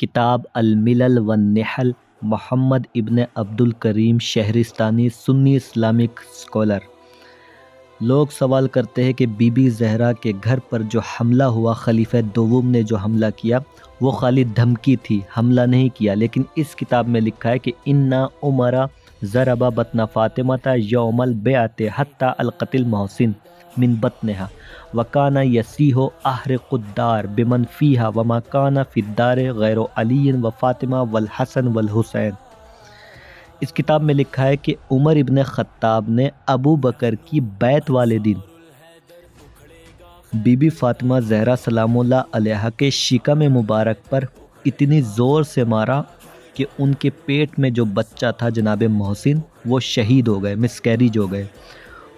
کتاب الملل والنحل، محمد ابن عبد الکریم شہرستانی، سنی اسلامک اسکالر۔ لوگ سوال کرتے ہیں کہ بی بی زہرا کے گھر پر جو حملہ ہوا، خلیفہ دوم نے جو حملہ کیا وہ خالی دھمکی تھی، حملہ نہیں کیا۔ لیکن اس کتاب میں لکھا ہے کہ انا عمر ضرب بطن فاطمہ یوم البیعۃ حتی القت المحسن من بطنها وکان یسیح احرق الدار بمن فیہا وما کان فی الدار غیر علی و فاطمہ والحسن والحسین۔ اس کتاب میں لکھا ہے کہ عمر ابن خطاب نے ابو بکر کی بیعت والے دن بی بی فاطمہ زہرا سلام اللہ علیہا کے شکم مبارک پر اتنی زور سے مارا کہ ان کے پیٹ میں جو بچہ تھا جناب محسن وہ شہید ہو گئے، مسکیریج ہو گئے۔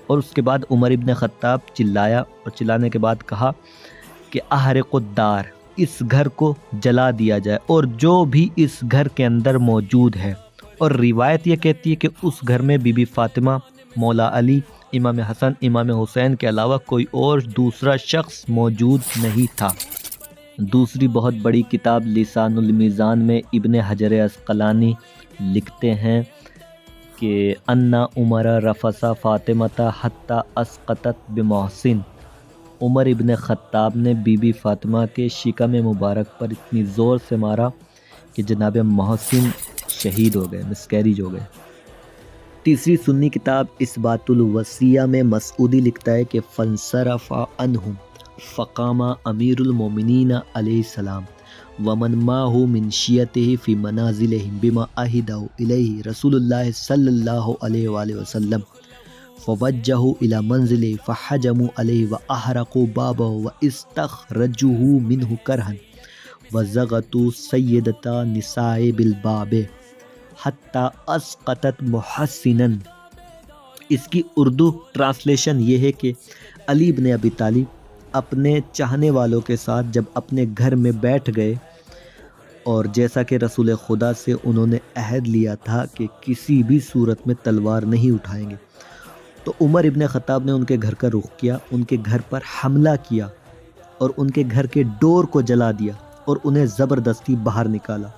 اور اس کے بعد عمر ابن خطاب چلایا، اور چلانے کے بعد کہا کہ احرق الدار، اس گھر کو جلا دیا جائے اور جو بھی اس گھر کے اندر موجود ہے۔ اور روایت یہ کہتی ہے کہ اس گھر میں بی بی فاطمہ، مولا علی، امام حسن، امام حسین کے علاوہ کوئی اور دوسرا شخص موجود نہیں تھا۔ دوسری بہت بڑی کتاب لسان المیزان میں ابن حجر عسقلانی لکھتے ہیں کہ انا عمر رفس فاطمۃ حتی اسقطت بمحسن، عمر ابن خطاب نے بی بی فاطمہ کے شکم مبارک پر اتنی زور سے مارا کہ جناب محسن شہید ہو گئے، مسکیریج ہو گئے۔ تیسری سنی کتاب اثبات الوصیہ میں مسعودی لکھتا ہے کہ فانصرف عنہم فقام امیر المومنین علیہ السلام ومن معه من شیعته فی منازلهم بما عہدہ الیہ رسول اللہ صلی اللہ علیہ وآلہ وسلم فوجہوا الی منزلہ فحجموا علیہ واحرقوا بابہ واستخرجوہ منہ کرہا وزغطوا سیدتا نساء بالباب حتی اسقطت محسنا۔ اس کی اردو ٹرانسلیشن یہ ہے کہ علی بن ابی طالب اپنے چاہنے والوں کے ساتھ جب اپنے گھر میں بیٹھ گئے، اور جیسا کہ رسول خدا سے انہوں نے عہد لیا تھا کہ کسی بھی صورت میں تلوار نہیں اٹھائیں گے، تو عمر ابن خطاب نے ان کے گھر کا رخ کیا، ان کے گھر پر حملہ کیا اور ان کے گھر کے ڈور کو جلا دیا اور انہیں زبردستی باہر نکالا۔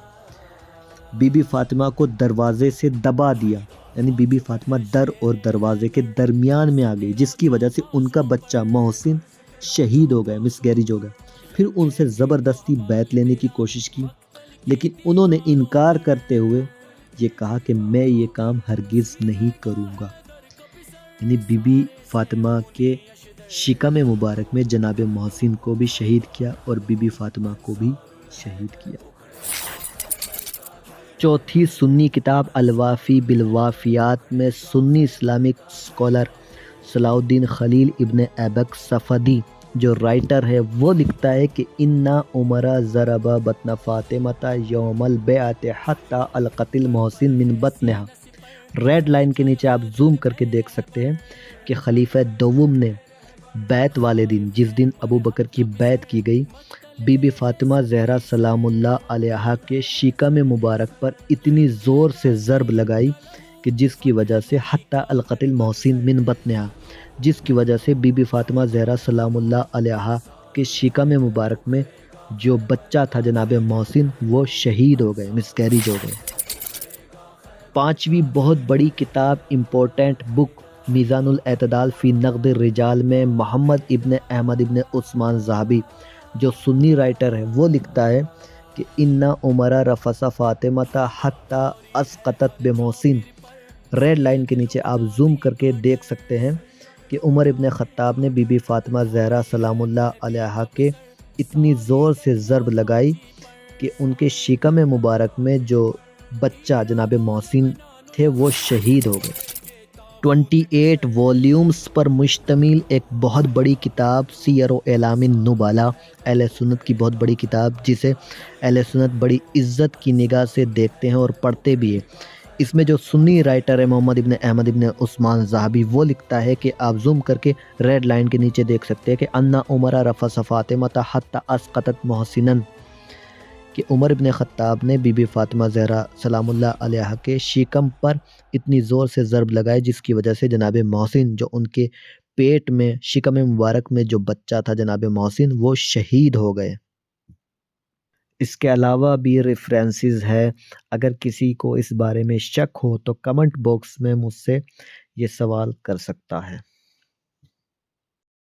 بی بی فاطمہ کو دروازے سے دبا دیا، یعنی بی بی فاطمہ در اور دروازے کے درمیان میں آ گئی، جس کی وجہ سے ان کا بچہ محسن شہید ہو گئے، مسکیریج ہو گئے۔ پھر ان سے زبردستی بیعت لینے کی کوشش کی، لیکن انہوں نے انکار کرتے ہوئے یہ کہا کہ میں یہ کام ہرگز نہیں کروں گا۔ یعنی بی بی فاطمہ کے شکم مبارک میں جناب محسن کو بھی شہید کیا اور بی بی فاطمہ کو بھی شہید کیا۔ چوتھی سنی کتاب الوافی بالوافیات میں سنی اسلامک اسکالر صلاح الدین خلیل ابن ایبک صفدی جو رائٹر ہے وہ لکھتا ہے کہ انا عمر ضرب بطن فاطمۃ یوم البیعۃ حتی القت المحسن من بطنہا۔ ریڈ لائن کے نیچے آپ زوم کر کے دیکھ سکتے ہیں کہ خلیفہ دوم نے بیعت والے دن، جس دن ابو بکر کی بیعت کی گئی، بی بی فاطمہ زہرا سلام اللہ علیہا کے شکم مبارک پر اتنی زور سے ضرب لگائی کہ جس کی وجہ سے حتی القت المحسن من بطنہا، جس کی وجہ سے بی بی فاطمہ زہرا سلام اللہ علیہا کے شکم مبارک میں جو بچہ تھا جناب محسن وہ شہید ہو گئے، مسکیریج ہو گئے۔ پانچویں بہت بڑی کتاب امپورٹنٹ بک میزان الاعتدال فی نقد الرجال میں محمد ابن احمد ابن عثمان ذہبی جو سنی رائٹر ہے وہ لکھتا ہے کہ انا عمر رفس فاطمۃ حتی اسقطت بمحسن۔ ریڈ لائن کے نیچے آپ زوم کر کے دیکھ سکتے ہیں کہ عمر ابن خطاب نے بی بی فاطمہ زہرا سلام اللہ علیہا کے اتنی زور سے ضرب لگائی کہ ان کے شکم مبارک میں جو بچہ جناب محسن تھے وہ شہید ہو گئے۔ 28 والیومز پر مشتمل ایک بہت بڑی کتاب سیر و اعلام النبلاء، اہل سنت کی بہت بڑی کتاب جسے اہل سنت بڑی عزت کی نگاہ سے دیکھتے ہیں اور پڑھتے بھی ہیں۔ اس میں جو سنی رائٹر ہے محمد ابن احمد ابن عثمان ذہبی وہ لکھتا ہے کہ آپ زوم کر کے ریڈ لائن کے نیچے دیکھ سکتے ہیں کہ انا عمر رفس فاطمۃ حتی اسقطت محسنا، کہ عمر ابن خطاب نے بی بی فاطمہ زہرا سلام اللہ علیہا کے شکم پر اتنی زور سے ضرب لگائے جس کی وجہ سے جناب محسن جو ان کے پیٹ میں شکم مبارک میں جو بچہ تھا جناب محسن وہ شہید ہو گئے۔ اس کے علاوہ بھی ریفرنسز ہے، اگر کسی کو اس بارے میں شک ہو تو کمنٹ باکس میں مجھ سے یہ سوال کر سکتا ہے۔